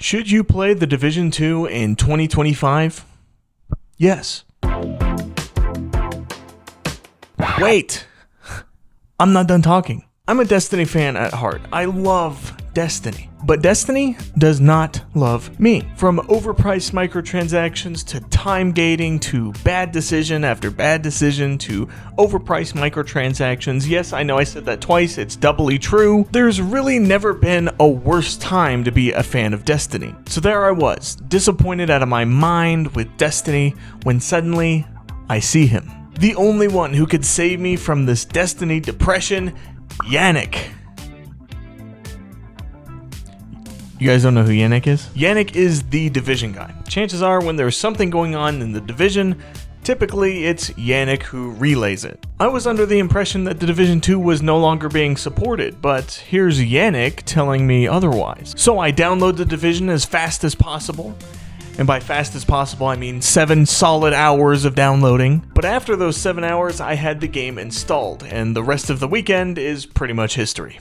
Should you play The Division 2 in 2025? Yes. Wait! I'm not done talking. I'm a Destiny fan at heart. I love Destiny. But Destiny does not love me. From overpriced microtransactions to time gating to bad decision after bad decision to overpriced microtransactions. Yes, I know I said that twice. It's doubly true. There's really never been a worse time to be a fan of Destiny. So there I was, disappointed out of my mind with Destiny when suddenly I see him. The only one who could save me from this Destiny depression, Yannick. You guys don't know who Yannick is? Yannick is the Division guy. Chances are when there's something going on in the Division, typically it's Yannick who relays it. I was under the impression that the Division 2 was no longer being supported, but here's Yannick telling me otherwise. So I download the Division as fast as possible. And by fast as possible, I mean 7 solid hours of downloading. But after those 7 hours, I had the game installed, and the rest of the weekend is pretty much history.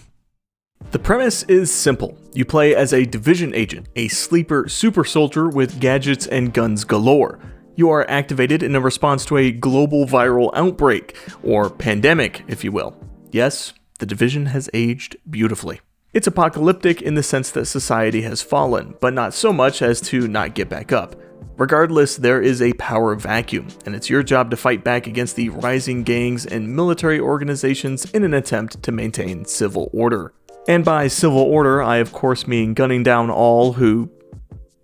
The premise is simple. You play as a Division agent, a sleeper super soldier with gadgets and guns galore. You are activated in a response to a global viral outbreak, or pandemic, if you will. Yes, the Division has aged beautifully. It's apocalyptic in the sense that society has fallen, but not so much as to not get back up. Regardless, there is a power vacuum, and it's your job to fight back against the rising gangs and military organizations in an attempt to maintain civil order. And by civil order, I of course mean gunning down all who,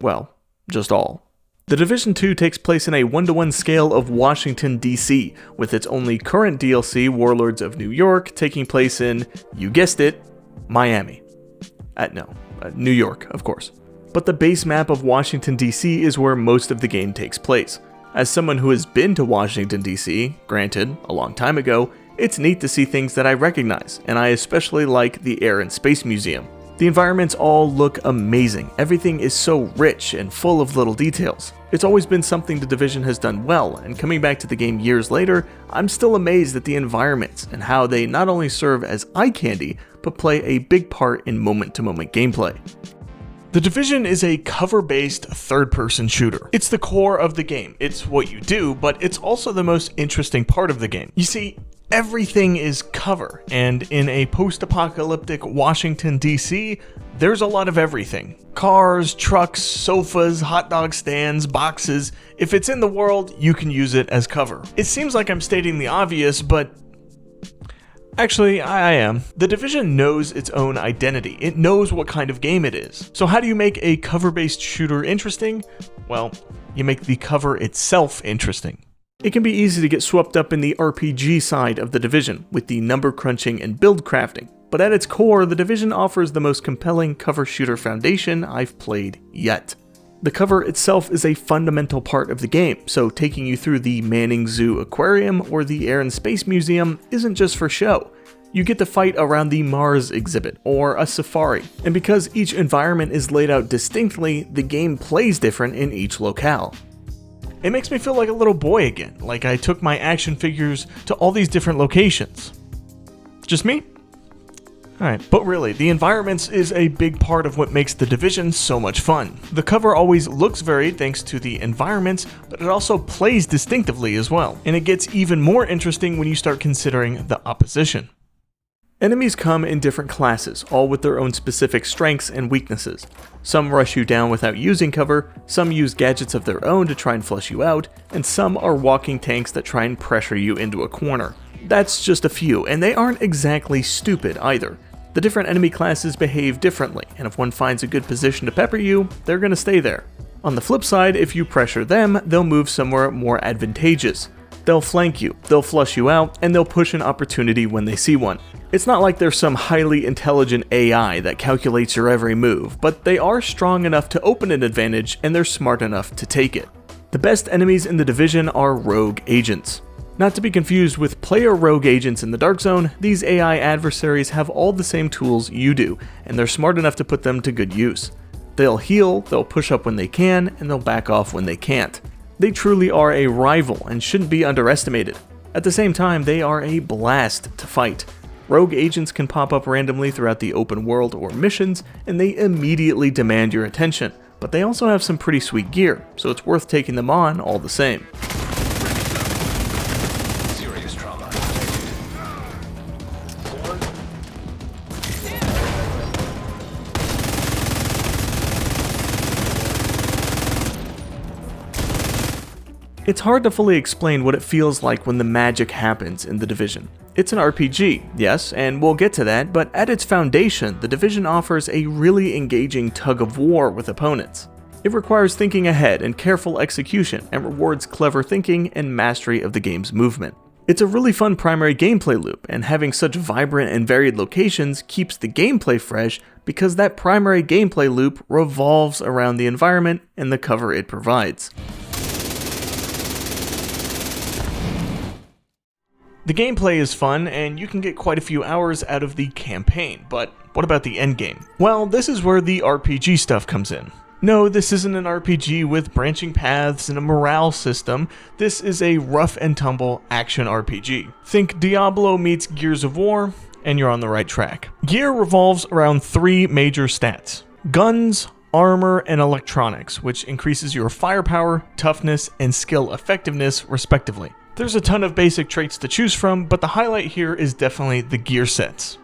well, just all. The Division 2 takes place in a 1-to-1 scale of Washington, D.C., with its only current DLC, Warlords of New York, taking place in, you guessed it, Miami. New York, of course. But the base map of Washington, D.C. is where most of the game takes place. As someone who has been to Washington, D.C., granted, a long time ago, it's neat to see things that I recognize, and I especially like the Air and Space Museum. The environments all look amazing. Everything is so rich and full of little details. It's always been something the Division has done well, and coming back to the game years later, I'm still amazed at the environments and how they not only serve as eye candy, but play a big part in moment-to-moment gameplay. The Division is a cover-based third-person shooter. It's the core of the game. It's what you do, but it's also the most interesting part of the game. You see, everything is cover, and in a post-apocalyptic Washington, D.C., there's a lot of everything. Cars, trucks, sofas, hot dog stands, boxes. If it's in the world, you can use it as cover. It seems like I'm stating the obvious, but actually, I am. The Division knows its own identity. It knows what kind of game it is. So how do you make a cover-based shooter interesting? Well, you make the cover itself interesting. It can be easy to get swept up in the RPG side of the Division, with the number crunching and build crafting. But at its core, the Division offers the most compelling cover shooter foundation I've played yet. The cover itself is a fundamental part of the game, so taking you through the Manning Zoo Aquarium or the Air and Space Museum isn't just for show. You get to fight around the Mars exhibit, or a safari. And because each environment is laid out distinctly, the game plays different in each locale. It makes me feel like a little boy again, like I took my action figures to all these different locations. Just me? Alright, but really, the environments is a big part of what makes the Division so much fun. The cover always looks varied thanks to the environments, but it also plays distinctively as well. And it gets even more interesting when you start considering the opposition. Enemies come in different classes, all with their own specific strengths and weaknesses. Some rush you down without using cover, some use gadgets of their own to try and flush you out, and some are walking tanks that try and pressure you into a corner. That's just a few, and they aren't exactly stupid either. The different enemy classes behave differently, and if one finds a good position to pepper you, they're gonna stay there. On the flip side, if you pressure them, they'll move somewhere more advantageous. They'll flank you, they'll flush you out, and they'll push an opportunity when they see one. It's not like there's some highly intelligent AI that calculates your every move, but they are strong enough to open an advantage, and they're smart enough to take it. The best enemies in the Division are rogue agents. Not to be confused with player rogue agents in the Dark Zone, these AI adversaries have all the same tools you do, and they're smart enough to put them to good use. They'll heal, they'll push up when they can, and they'll back off when they can't. They truly are a rival and shouldn't be underestimated. At the same time, they are a blast to fight. Rogue agents can pop up randomly throughout the open world or missions, and they immediately demand your attention, but they also have some pretty sweet gear, so it's worth taking them on all the same. Serious trauma. It's hard to fully explain what it feels like when the magic happens in The Division. It's an RPG, yes, and we'll get to that, but at its foundation, The Division offers a really engaging tug of war with opponents. It requires thinking ahead and careful execution, and rewards clever thinking and mastery of the game's movement. It's a really fun primary gameplay loop, and having such vibrant and varied locations keeps the gameplay fresh because that primary gameplay loop revolves around the environment and the cover it provides. The gameplay is fun, and you can get quite a few hours out of the campaign, but what about the endgame? Well, this is where the RPG stuff comes in. No, this isn't an RPG with branching paths and a morale system. This is a rough and tumble action RPG. Think Diablo meets Gears of War, and you're on the right track. Gear revolves around 3 major stats: guns, armor, and electronics, which increases your firepower, toughness, and skill effectiveness, respectively. There's a ton of basic traits to choose from, but the highlight here is definitely the gear sets.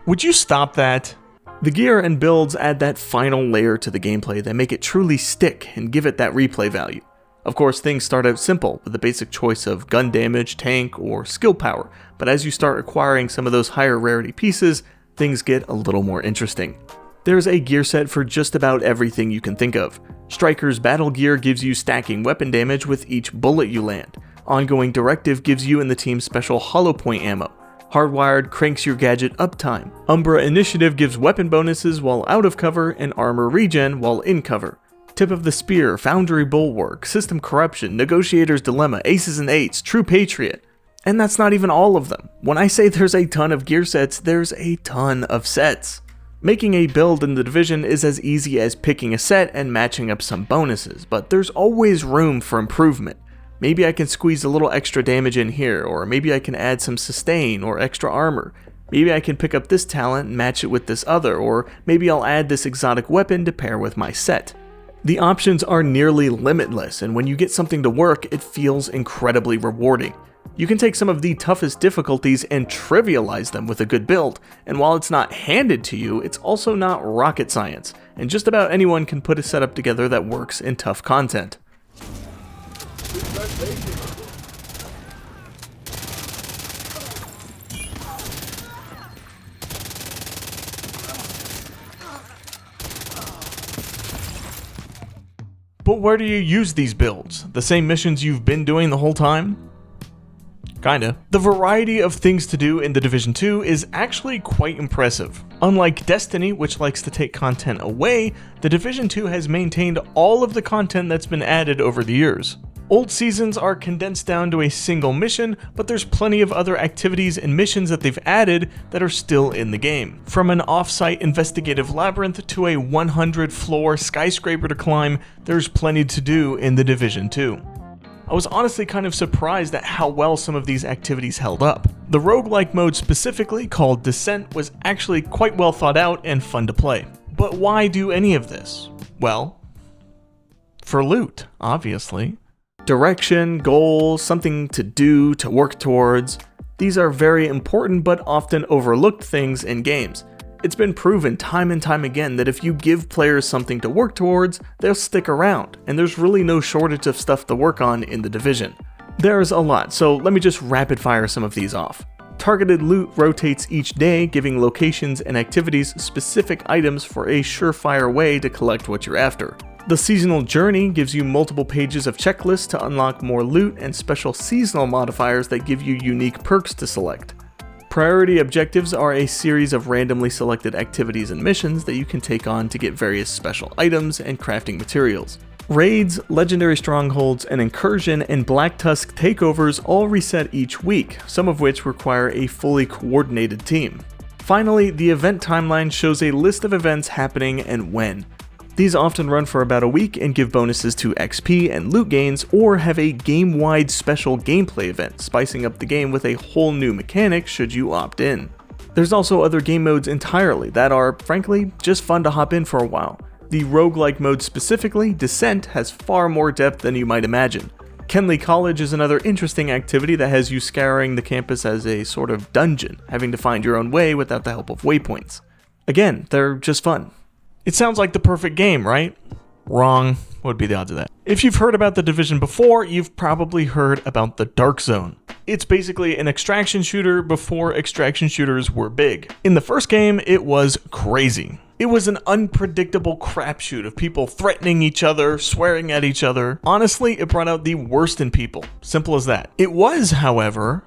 Would you stop that? The gear and builds add that final layer to the gameplay that make it truly stick and give it that replay value. Of course, things start out simple with the basic choice of gun damage, tank, or skill power, but as you start acquiring some of those higher rarity pieces, things get a little more interesting. There's a gear set for just about everything you can think of. Striker's battle gear gives you stacking weapon damage with each bullet you land. Ongoing Directive gives you and the team special hollow point ammo. Hardwired cranks your gadget uptime. Umbra Initiative gives weapon bonuses while out of cover and armor regen while in cover. Tip of the Spear, Foundry Bulwark, System Corruption, Negotiator's Dilemma, Aces and Eights, True Patriot. And that's not even all of them. When I say there's a ton of gear sets, there's a ton of sets. Making a build in The Division is as easy as picking a set and matching up some bonuses, but there's always room for improvement. Maybe I can squeeze a little extra damage in here, or maybe I can add some sustain or extra armor. Maybe I can pick up this talent and match it with this other, or maybe I'll add this exotic weapon to pair with my set. The options are nearly limitless, and when you get something to work, it feels incredibly rewarding. You can take some of the toughest difficulties and trivialize them with a good build, and while it's not handed to you, it's also not rocket science, and just about anyone can put a setup together that works in tough content. But where do you use these builds? The same missions you've been doing the whole time? Kinda. The variety of things to do in The Division 2 is actually quite impressive. Unlike Destiny, which likes to take content away, The Division 2 has maintained all of the content that's been added over the years. Old seasons are condensed down to a single mission, but there's plenty of other activities and missions that they've added that are still in the game. From an off-site investigative labyrinth to a 100-floor skyscraper to climb, there's plenty to do in The Division 2. I was honestly kind of surprised at how well some of these activities held up. The roguelike mode specifically, called Descent, was actually quite well thought out and fun to play. But why do any of this? Well, for loot, obviously. Direction, goals, something to do, to work towards. These are very important but often overlooked things in games. It's been proven time and time again that if you give players something to work towards, they'll stick around, and there's really no shortage of stuff to work on in The Division. There's a lot, so let me just rapid fire some of these off. Targeted loot rotates each day, giving locations and activities specific items for a surefire way to collect what you're after. The Seasonal Journey gives you multiple pages of checklists to unlock more loot and special seasonal modifiers that give you unique perks to select. Priority objectives are a series of randomly selected activities and missions that you can take on to get various special items and crafting materials. Raids, legendary strongholds, and incursion and Black Tusk takeovers all reset each week, some of which require a fully coordinated team. Finally, the event timeline shows a list of events happening and when. These often run for about a week and give bonuses to XP and loot gains, or have a game-wide special gameplay event, spicing up the game with a whole new mechanic should you opt in. There's also other game modes entirely that are, frankly, just fun to hop in for a while. The roguelike mode specifically, Descent, has far more depth than you might imagine. Kenley College is another interesting activity that has you scouring the campus as a sort of dungeon, having to find your own way without the help of waypoints. Again, they're just fun. It sounds like the perfect game, right? Wrong. What would be the odds of that? If you've heard about The Division before, you've probably heard about the Dark Zone. It's basically an extraction shooter before extraction shooters were big. In the first game, it was crazy. It was an unpredictable crapshoot of people threatening each other, swearing at each other. Honestly, it brought out the worst in people. Simple as that. It was, however,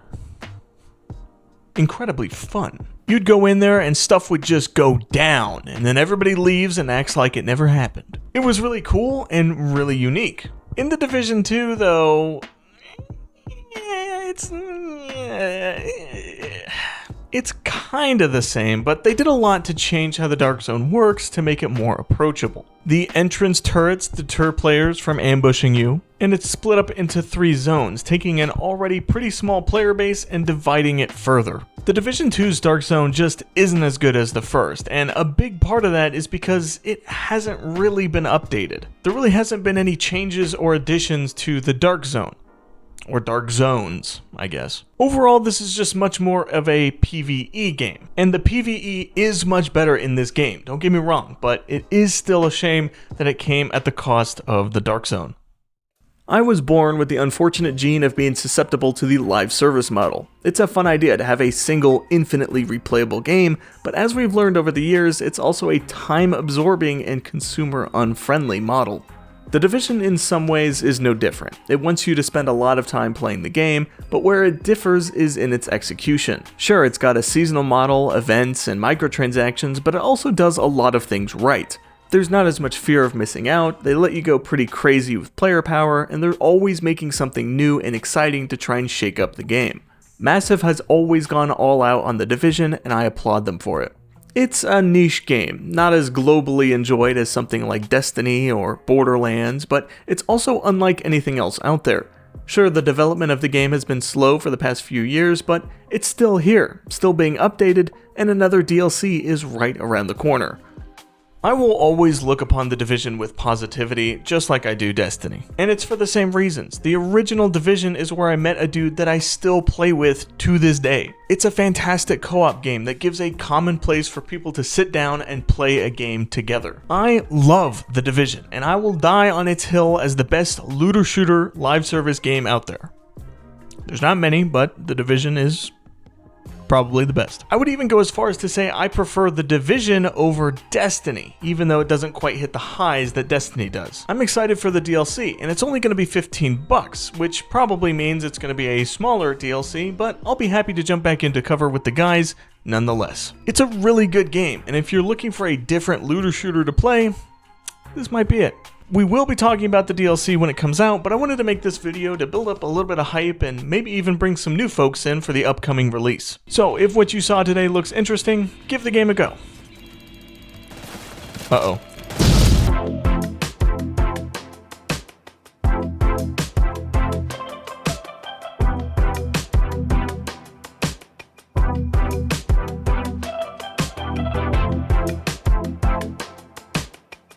incredibly fun. You'd go in there and stuff would just go down, and then everybody leaves and acts like it never happened. It was really cool and really unique. In The Division 2, though, it's kind of the same, but they did a lot to change how the Dark Zone works to make it more approachable. The entrance turrets deter players from ambushing you, and it's split up into 3 zones, taking an already pretty small player base and dividing it further. The Division 2's Dark Zone just isn't as good as the first, and a big part of that is because it hasn't really been updated. There really hasn't been any changes or additions to the Dark Zone. Or Dark Zones, I guess. Overall, this is just much more of a PvE game. And the PvE is much better in this game, don't get me wrong, but it is still a shame that it came at the cost of the Dark Zone. I was born with the unfortunate gene of being susceptible to the live service model. It's a fun idea to have a single, infinitely replayable game, but as we've learned over the years, it's also a time-absorbing and consumer-unfriendly model. The Division in some ways is no different. It wants you to spend a lot of time playing the game, but where it differs is in its execution. Sure, it's got a seasonal model, events, and microtransactions, but it also does a lot of things right. There's not as much fear of missing out, they let you go pretty crazy with player power, and they're always making something new and exciting to try and shake up the game. Massive has always gone all out on The Division, and I applaud them for it. It's a niche game, not as globally enjoyed as something like Destiny or Borderlands, but it's also unlike anything else out there. Sure, the development of the game has been slow for the past few years, but it's still here, still being updated, and another DLC is right around the corner. I will always look upon The Division with positivity, just like I do Destiny. And it's for the same reasons. The original Division is where I met a dude that I still play with to this day. It's a fantastic co-op game that gives a common place for people to sit down and play a game together. I love The Division, and I will die on its hill as the best looter shooter live service game out there. There's not many, but The Division is probably the best. I would even go as far as to say I prefer The Division over Destiny, even though it doesn't quite hit the highs that Destiny does. I'm excited for the DLC, and it's only going to be $15, which probably means it's going to be a smaller DLC, but I'll be happy to jump back into cover with the guys nonetheless. It's a really good game, and if you're looking for a different looter shooter to play, this might be it. We will be talking about the DLC when it comes out, but I wanted to make this video to build up a little bit of hype and maybe even bring some new folks in for the upcoming release. So if what you saw today looks interesting, give the game a go. Uh-oh.